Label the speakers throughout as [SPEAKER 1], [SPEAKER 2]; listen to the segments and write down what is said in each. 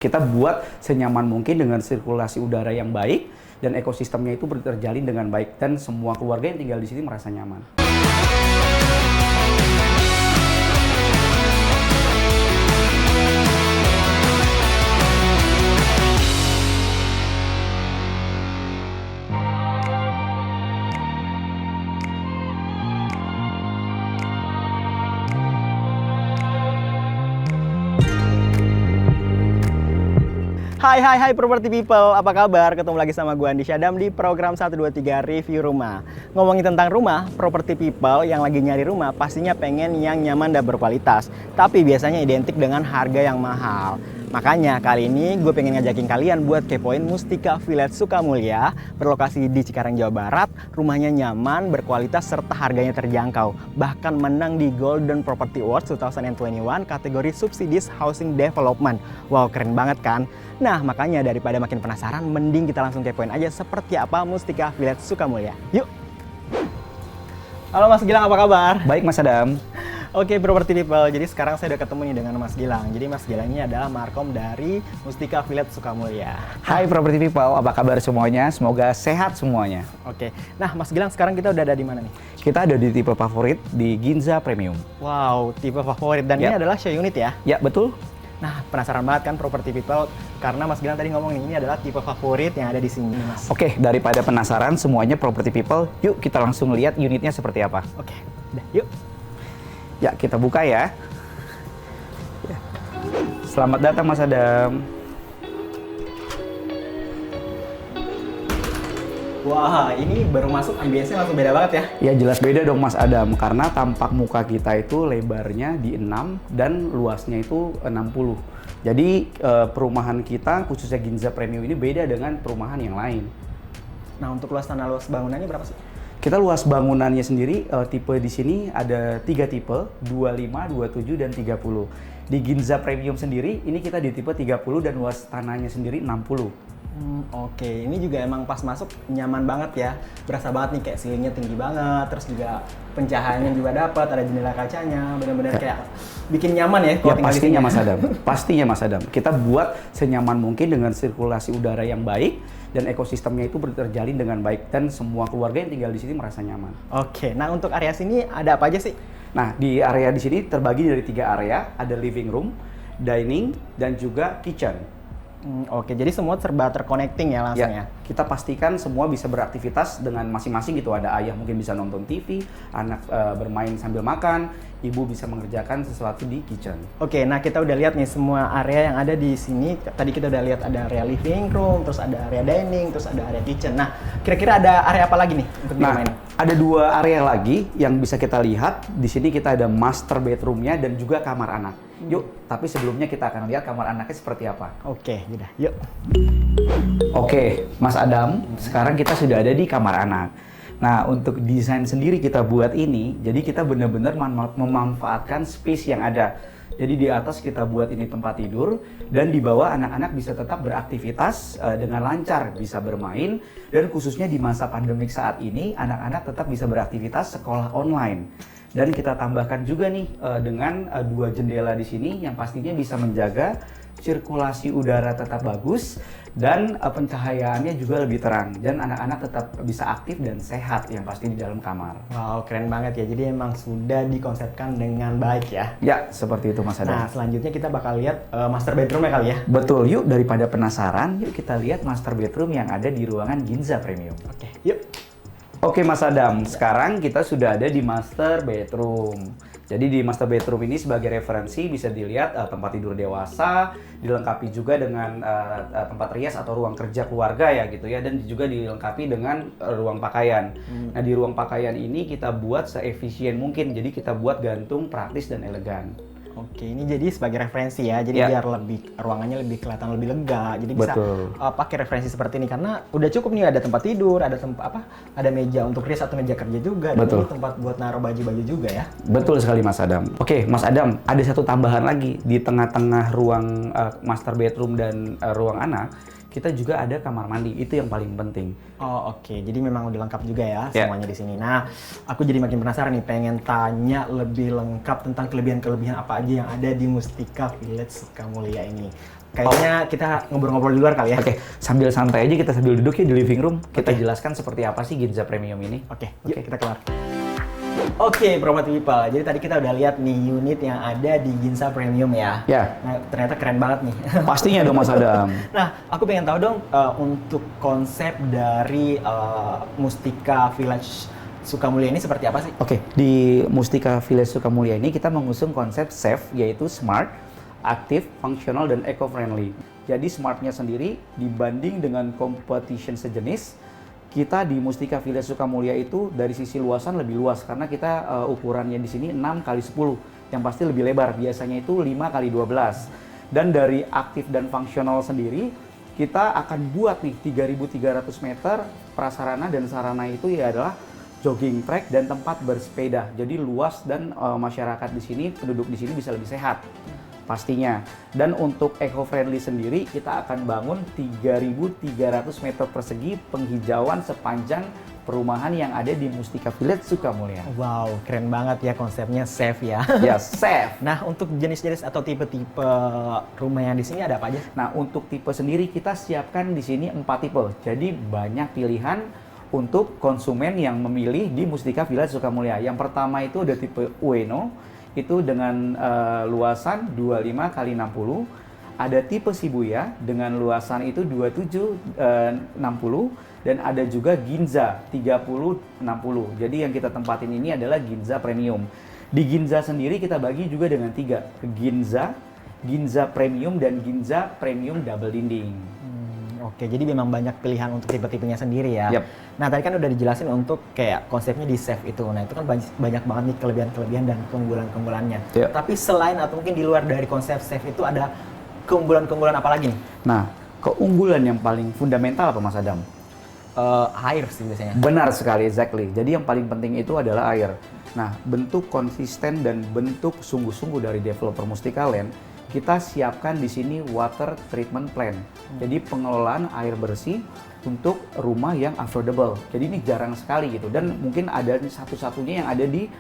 [SPEAKER 1] Kita buat senyaman mungkin dengan sirkulasi udara yang baik dan ekosistemnya itu terjalin dengan baik dan semua keluarga yang tinggal di sini merasa nyaman.
[SPEAKER 2] Hai property people, apa kabar? Ketemu lagi sama gue Andi Syadam di program 123 Review Rumah. Ngomongin tentang rumah, property people yang lagi nyari rumah pastinya pengen yang nyaman dan berkualitas. Tapi biasanya identik dengan harga yang mahal. Makanya kali ini gue pengen ngajakin kalian buat kepoin Mustika Village Sukamulya, berlokasi di Cikarang, Jawa Barat. Rumahnya nyaman, berkualitas, serta harganya terjangkau. Bahkan menang di Golden Property Awards 2021 kategori Subsidies Housing Development. Wow, keren banget kan? Nah, makanya daripada makin penasaran, mending kita langsung kepoin aja seperti apa Mustika Village Sukamulya. Yuk! Halo Mas Gilang, apa kabar?
[SPEAKER 1] Baik Mas Adam.
[SPEAKER 2] Oke, property people. Jadi sekarang saya udah ketemu nih dengan Mas Gilang. Jadi Mas Gilang ini adalah markom dari Mustika Village Sukamulya.
[SPEAKER 1] Hai property people, apa kabar semuanya? Semoga sehat semuanya.
[SPEAKER 2] Oke. Nah, Mas Gilang, sekarang kita udah ada di mana nih?
[SPEAKER 1] Kita ada di tipe favorit di Ginza Premium.
[SPEAKER 2] Wow, tipe favorit. Dan ini adalah show unit ya?
[SPEAKER 1] Ya, betul.
[SPEAKER 2] Nah, penasaran banget kan property people? Karena Mas Gilang tadi ngomong ini adalah tipe favorit yang ada di sini, Mas.
[SPEAKER 1] Oke, daripada penasaran semuanya property people, yuk kita langsung lihat unitnya seperti apa.
[SPEAKER 2] Oke, udah, yuk.
[SPEAKER 1] Ya, kita buka ya. Selamat datang Mas Adam.
[SPEAKER 2] Wah, ini baru masuk ambience-nya langsung beda banget ya?
[SPEAKER 1] Ya jelas beda dong Mas Adam, karena tampak muka kita itu lebarnya di 6 dan luasnya itu 60. Jadi perumahan kita khususnya Ginza Premium ini beda dengan perumahan yang lain.
[SPEAKER 2] Nah, untuk luas tanah luas bangunannya berapa sih?
[SPEAKER 1] Kita luas bangunannya sendiri tipe di sini ada 3 tipe, 25, 27 dan 30. Di Ginza Premium sendiri ini kita di tipe 30 dan luas tanahnya sendiri 60.
[SPEAKER 2] Oke, ini juga emang pas masuk nyaman banget ya. Berasa banget nih kayak ceilingnya tinggi banget, terus juga pencahayaannya juga dapat, ada jendela kacanya, benar-benar kayak bikin nyaman ya.
[SPEAKER 1] Ya pastinya Mas Adam, pastinya Mas Adam. Kita buat senyaman mungkin dengan sirkulasi udara yang baik dan ekosistemnya itu terjalin dengan baik dan semua keluarga yang tinggal di sini merasa nyaman.
[SPEAKER 2] Oke, nah untuk area sini ada apa aja sih?
[SPEAKER 1] Nah, di area di sini terbagi dari 3 area, ada living room, dining, dan juga kitchen.
[SPEAKER 2] Oke, jadi semua serba terconnecting ya langsung ya?
[SPEAKER 1] Kita pastikan semua bisa beraktivitas dengan masing-masing gitu. Ada ayah mungkin bisa nonton TV, anak bermain sambil makan, ibu bisa mengerjakan sesuatu di kitchen.
[SPEAKER 2] Oke, nah kita udah lihat nih semua area yang ada di sini. Tadi kita udah lihat ada area living room, terus ada area dining, terus ada area kitchen. Nah, kira-kira ada area apa lagi nih untuk dimain?
[SPEAKER 1] Ada 2 area lagi yang bisa kita lihat. Di sini kita ada master bedroomnya dan juga kamar anak. Yuk, tapi sebelumnya kita akan lihat kamar anaknya seperti apa.
[SPEAKER 2] Oke, udah, yuk.
[SPEAKER 1] Oke, Mas Adam, sekarang kita sudah ada di kamar anak. Nah, untuk desain sendiri kita buat ini, jadi kita benar-benar memanfaatkan space yang ada. Jadi di atas kita buat ini tempat tidur, dan di bawah anak-anak bisa tetap beraktivitas dengan lancar, bisa bermain, dan khususnya di masa pandemik saat ini, anak-anak tetap bisa beraktivitas sekolah online. Dan kita tambahkan juga nih dengan 2 jendela di sini yang pastinya bisa menjaga sirkulasi udara tetap bagus dan pencahayaannya juga lebih terang dan anak-anak tetap bisa aktif dan sehat yang pasti di dalam kamar.
[SPEAKER 2] Wow, keren banget ya. Jadi emang sudah dikonsepkan dengan baik ya.
[SPEAKER 1] Ya, seperti itu Mas Adam.
[SPEAKER 2] Nah, selanjutnya kita bakal lihat master bedroom ya kali ya.
[SPEAKER 1] Betul, yuk daripada penasaran, yuk kita lihat master bedroom yang ada di ruangan Ginza Premium.
[SPEAKER 2] Oke, yuk.
[SPEAKER 1] Oke Mas Adam, sekarang kita sudah ada di master bedroom. Jadi di master bedroom ini sebagai referensi bisa dilihat tempat tidur dewasa, dilengkapi juga dengan tempat rias atau ruang kerja keluarga ya gitu ya, dan juga dilengkapi dengan ruang pakaian. Nah di ruang pakaian ini kita buat seefisien mungkin, jadi kita buat gantung praktis dan elegan.
[SPEAKER 2] Oke, ini jadi sebagai referensi ya, jadi biar lebih ruangannya lebih kelihatan lebih lega, jadi bisa pakai referensi seperti ini karena udah cukup nih ada tempat tidur, ada tempat ada meja untuk rias atau meja kerja juga, dan tempat buat naruh baju-baju juga ya.
[SPEAKER 1] Betul sekali Mas Adam. Oke, Mas Adam, ada satu tambahan lagi di tengah-tengah ruang master bedroom dan ruang anak. Kita juga ada kamar mandi, itu yang paling penting.
[SPEAKER 2] Oh oke, jadi memang udah lengkap juga ya semuanya di sini. Nah, aku jadi makin penasaran nih, pengen tanya lebih lengkap tentang kelebihan-kelebihan apa aja yang ada di Mustika Village Sukamulya ini. Kayaknya kita ngobrol-ngobrol di luar kali ya.
[SPEAKER 1] Oke, sambil santai aja kita sambil duduk ya di living room. Kita
[SPEAKER 2] Oke.
[SPEAKER 1] jelaskan seperti apa sih Ginza Premium ini.
[SPEAKER 2] Oke, kita keluar. Oke, Property People. Jadi tadi kita udah lihat nih unit yang ada di Ginza Premium ya.
[SPEAKER 1] Ya.
[SPEAKER 2] Nah, ternyata keren banget nih.
[SPEAKER 1] Pastinya dong Mas Adam.
[SPEAKER 2] Nah, aku pengen tahu dong untuk konsep dari Mustika Village Sukamulya ini seperti apa sih?
[SPEAKER 1] Oke, di Mustika Village Sukamulya ini kita mengusung konsep SAFE, yaitu smart, aktif, functional, dan eco-friendly. Jadi smartnya sendiri dibanding dengan competition sejenis, kita di Mustika Village Sukamulya itu dari sisi luasan lebih luas karena kita ukurannya di sini 6 kali 10, yang pasti lebih lebar. Biasanya itu 5 kali 12. Dan dari aktif dan fungsional sendiri, kita akan buat nih 3.300 meter prasarana dan sarana itu ya adalah jogging track dan tempat bersepeda. Jadi luas dan masyarakat di sini, penduduk di sini bisa lebih sehat pastinya. Dan untuk eco-friendly sendiri kita akan bangun 3.300 meter persegi penghijauan sepanjang perumahan yang ada di Mustika Village Sukamulya.
[SPEAKER 2] Wow, keren banget ya konsepnya safe ya.
[SPEAKER 1] Ya, safe.
[SPEAKER 2] Nah, untuk jenis-jenis atau tipe-tipe rumah yang di sini ada apa aja?
[SPEAKER 1] Nah, untuk tipe sendiri kita siapkan di sini 4 tipe. Jadi banyak pilihan untuk konsumen yang memilih di Mustika Village Sukamulya. Yang pertama itu ada tipe Ueno, itu dengan luasan 25 kali 60. Ada tipe Shibuya dengan luasan itu 27 60 dan ada juga Ginza 30 60. Jadi yang kita tempatin ini adalah Ginza Premium. Di Ginza sendiri kita bagi juga dengan 3, Ginza, Ginza Premium dan Ginza Premium Double Dinding.
[SPEAKER 2] Oke, jadi memang banyak pilihan untuk tipe-tipenya sendiri ya.
[SPEAKER 1] Yap.
[SPEAKER 2] Nah, tadi kan udah dijelasin untuk kayak konsepnya di safe itu. Nah, itu kan banyak banget nih kelebihan-kelebihan dan keunggulan-keunggulannya.
[SPEAKER 1] Yap.
[SPEAKER 2] Tapi selain atau mungkin di luar dari konsep safe itu ada keunggulan-keunggulan apa lagi nih?
[SPEAKER 1] Nah, keunggulan yang paling fundamental apa Mas Adam?
[SPEAKER 2] Air sih biasanya.
[SPEAKER 1] Benar sekali, exactly. Jadi yang paling penting itu adalah air. Nah, bentuk konsisten dan bentuk sungguh-sungguh dari developer Mustika Land, kita siapkan di sini water treatment plan. Jadi pengelolaan air bersih untuk rumah yang affordable. Jadi ini jarang sekali gitu. Dan mungkin ada satu-satunya yang ada di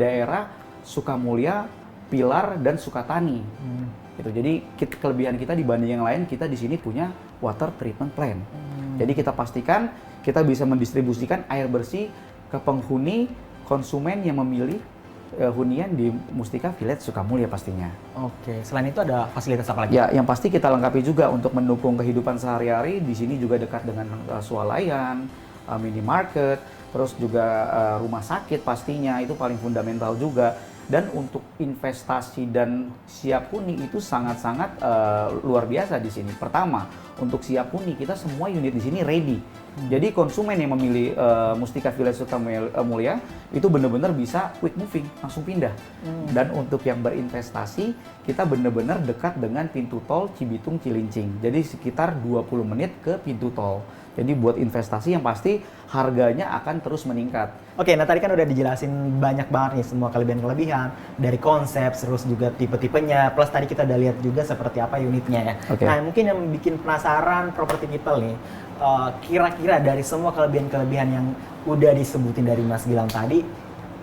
[SPEAKER 1] daerah Sukamulya, Pilar, dan Sukatani. Gitu. Jadi kelebihan kita dibanding yang lain, kita di sini punya water treatment plan. Jadi kita pastikan kita bisa mendistribusikan air bersih ke penghuni konsumen yang memilih hunian di Mustika Village Sukamulya pastinya.
[SPEAKER 2] Oke, selain itu ada fasilitas apa lagi?
[SPEAKER 1] Ya, yang pasti kita lengkapi juga untuk mendukung kehidupan sehari-hari. Di sini juga dekat dengan swalayan, minimarket, terus juga rumah sakit pastinya, itu paling fundamental juga. Dan untuk investasi dan siap huni itu sangat-sangat luar biasa di sini. Pertama, untuk siap huni kita semua unit di sini ready. Jadi konsumen yang memilih Mustika Village Sukamulya itu benar-benar bisa quick moving, langsung pindah. Dan untuk yang berinvestasi, kita benar-benar dekat dengan pintu tol Cibitung Cilincing. Jadi sekitar 20 menit ke pintu tol. Jadi buat investasi yang pasti harganya akan terus meningkat.
[SPEAKER 2] Oke, nah tadi kan udah dijelasin banyak banget nih semua kelebihan-kelebihan dari konsep, terus juga tipe-tipenya, plus tadi kita udah lihat juga seperti apa unitnya ya.
[SPEAKER 1] Oke.
[SPEAKER 2] Nah, mungkin yang bikin penasaran Property People nih, kira-kira dari semua kelebihan-kelebihan yang udah disebutin dari Mas Gilang tadi,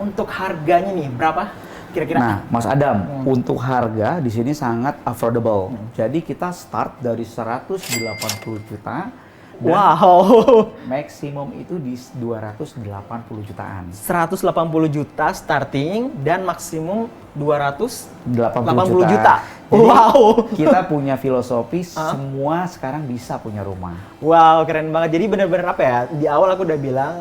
[SPEAKER 2] untuk harganya nih berapa kira-kira?
[SPEAKER 1] Nah, Mas Adam, untuk harga di sini sangat affordable. Jadi kita start dari 180 juta. Dan
[SPEAKER 2] Wow,
[SPEAKER 1] maksimum itu di 280 jutaan.
[SPEAKER 2] 180 juta starting dan maksimum 280
[SPEAKER 1] 80
[SPEAKER 2] juta.
[SPEAKER 1] Jadi,
[SPEAKER 2] Wow.
[SPEAKER 1] kita punya filosofi semua sekarang bisa punya rumah.
[SPEAKER 2] Wow, keren banget. Jadi bener-bener apa ya, di awal aku udah bilang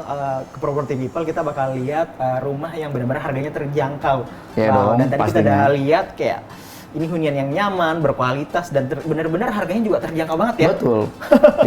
[SPEAKER 2] ke Property People kita bakal lihat rumah yang benar-benar harganya terjangkau.
[SPEAKER 1] Ya
[SPEAKER 2] Wow,
[SPEAKER 1] dong,
[SPEAKER 2] dan tadi kita
[SPEAKER 1] pastinya.
[SPEAKER 2] udah lihat kayak ini hunian yang nyaman, berkualitas, dan benar-benar harganya juga terjangkau banget ya.
[SPEAKER 1] Betul.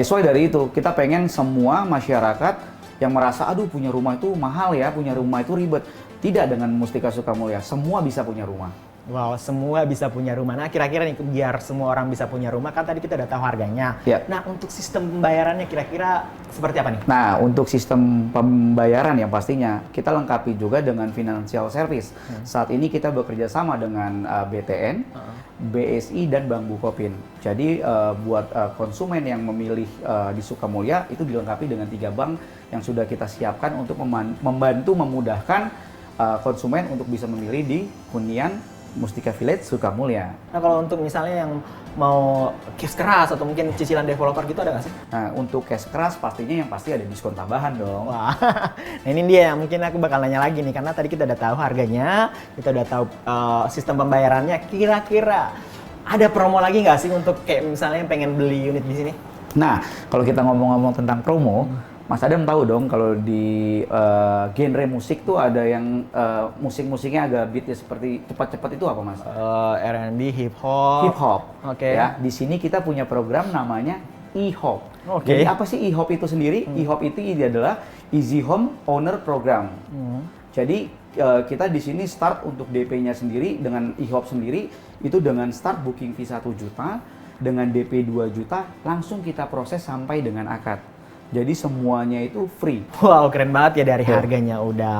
[SPEAKER 1] Sesuai dari itu, kita pengen semua masyarakat yang merasa, aduh punya rumah itu mahal ya, punya rumah itu ribet. Tidak dengan Mustika Sukamulya, semua bisa punya rumah.
[SPEAKER 2] Wow, semua bisa punya rumah. Nah, kira-kira nih biar semua orang bisa punya rumah, kan tadi kita udah tahu harganya.
[SPEAKER 1] Ya.
[SPEAKER 2] Nah, untuk sistem pembayarannya kira-kira seperti apa nih?
[SPEAKER 1] Nah, untuk sistem pembayaran yang pastinya kita lengkapi juga dengan financial service. Saat ini kita bekerja sama dengan BTN, BSI, dan Bank Bukopin. Jadi buat konsumen yang memilih di Sukamulya itu dilengkapi dengan 3 bank yang sudah kita siapkan untuk membantu memudahkan konsumen untuk bisa memilih di hunian Mustika Village Sukamulya.
[SPEAKER 2] Nah kalau untuk misalnya yang mau cash keras atau mungkin cicilan developer gitu ada nggak sih?
[SPEAKER 1] Nah, untuk cash keras pastinya yang pasti ada diskon tambahan dong.
[SPEAKER 2] Wah, nah ini dia yang mungkin aku bakal nanya lagi nih karena tadi kita udah tahu harganya, kita udah tahu sistem pembayarannya. Kira-kira ada promo lagi nggak sih untuk kayak misalnya yang pengen beli unit di sini?
[SPEAKER 1] Nah, kalau kita ngomong-ngomong tentang promo, Mas Adam tahu dong kalau di genre musik tuh ada yang musik-musiknya agak beatnya seperti cepat-cepat itu apa Mas?
[SPEAKER 2] R&B, hip hop.
[SPEAKER 1] Hip hop.
[SPEAKER 2] Oke.
[SPEAKER 1] Ya, di sini kita punya program namanya e-hop.
[SPEAKER 2] Oke.
[SPEAKER 1] Jadi apa sih e-hop itu sendiri? E-hop itu adalah Easy Home Owner Program. Jadi kita di sini start untuk DP-nya sendiri dengan e-hop sendiri itu dengan start booking fee 1 juta, dengan DP 2 juta langsung kita proses sampai dengan akad. Jadi semuanya itu free.
[SPEAKER 2] Wow, keren banget ya, dari
[SPEAKER 1] Betul.
[SPEAKER 2] harganya udah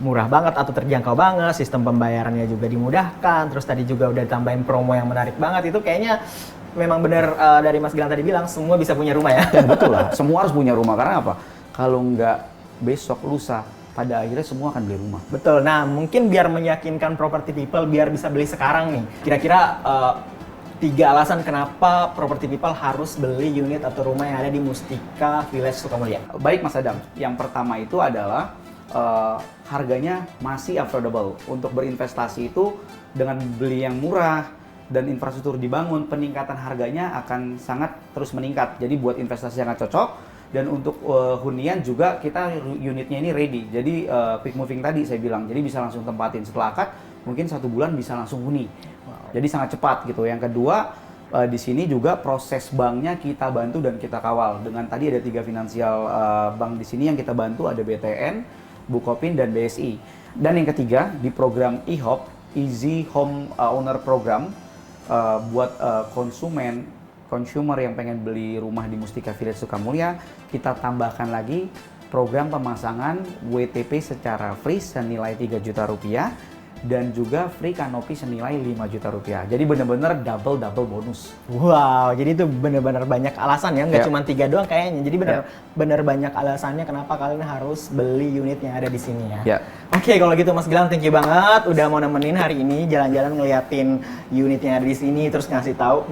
[SPEAKER 2] murah banget atau terjangkau banget, sistem pembayarannya juga dimudahkan, terus tadi juga udah tambahin promo yang menarik banget. Itu kayaknya memang benar dari Mas Gilang tadi bilang semua bisa punya rumah ya.
[SPEAKER 1] Ya betul lah, semua harus punya rumah karena apa? Kalau nggak besok lusa, pada akhirnya semua akan beli rumah.
[SPEAKER 2] Betul. Nah, mungkin biar meyakinkan property people biar bisa beli sekarang nih. Kira-kira 3 alasan kenapa property people harus beli unit atau rumah yang ada di Mustika Village Sukamulya.
[SPEAKER 1] Baik Mas Adam, yang pertama itu adalah harganya masih affordable. Untuk berinvestasi itu dengan beli yang murah dan infrastruktur dibangun, peningkatan harganya akan sangat terus meningkat. Jadi buat investasi sangat cocok. Dan untuk hunian juga kita unitnya ini ready. Jadi quick moving tadi saya bilang, jadi bisa langsung tempatin setelah akad, mungkin 1 bulan bisa langsung huni. Jadi sangat cepat gitu. Yang kedua, di sini juga proses banknya kita bantu dan kita kawal. Dengan tadi ada 3 finansial bank di sini yang kita bantu, ada BTN, Bukopin, dan BSI. Dan yang ketiga, di program e-hop, Easy Home Owner Program, buat consumer yang pengen beli rumah di Mustika Village Sukamulya, kita tambahkan lagi program pemasangan WTP secara free senilai 3 juta rupiah dan juga free kanopi senilai 5 juta rupiah. Jadi benar-benar double bonus.
[SPEAKER 2] Wow, jadi itu benar-benar banyak alasan ya, nggak
[SPEAKER 1] Ya.
[SPEAKER 2] cuma 3 doang kayaknya. Jadi benar banyak alasannya kenapa kalian harus beli unit yang ada di sini ya.
[SPEAKER 1] Ya.
[SPEAKER 2] Oke, kalau gitu Mas Gilang, thank you banget udah mau nemenin hari ini jalan-jalan ngeliatin unit yang ada di sini, terus ngasih tahu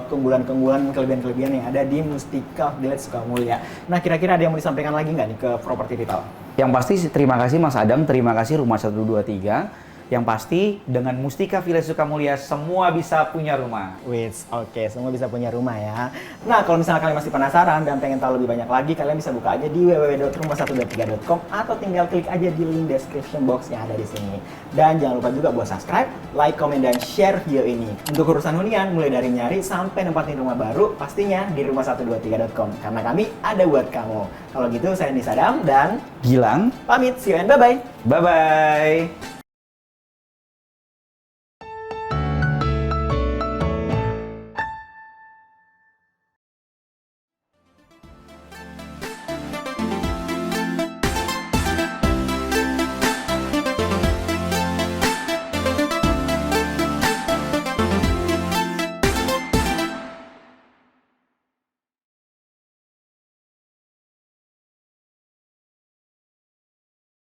[SPEAKER 2] keunggulan-keunggulan, kelebihan-kelebihan yang ada di Mustika Village Sukamulya. Nah, kira-kira ada yang mau disampaikan lagi nggak nih ke property people?
[SPEAKER 1] Yang pasti terima kasih Mas Adam, terima kasih Rumah 123. Yang pasti dengan Mustika Village Sukamulya semua bisa punya rumah.
[SPEAKER 2] Wits, oke, semua bisa punya rumah ya. Nah, kalau misalnya kalian masih penasaran dan pengen tahu lebih banyak lagi, kalian bisa buka aja di www.rumah123.com atau tinggal klik aja di link description box yang ada di sini. Dan jangan lupa juga buat subscribe, like, komen, dan share video ini. Untuk urusan hunian, mulai dari nyari sampai nempatin rumah baru, pastinya di rumah123.com. Karena kami ada buat kamu. Kalau gitu, saya Nisa Adam dan
[SPEAKER 1] Gilang,
[SPEAKER 2] pamit. See you and bye-bye.
[SPEAKER 1] bye-bye.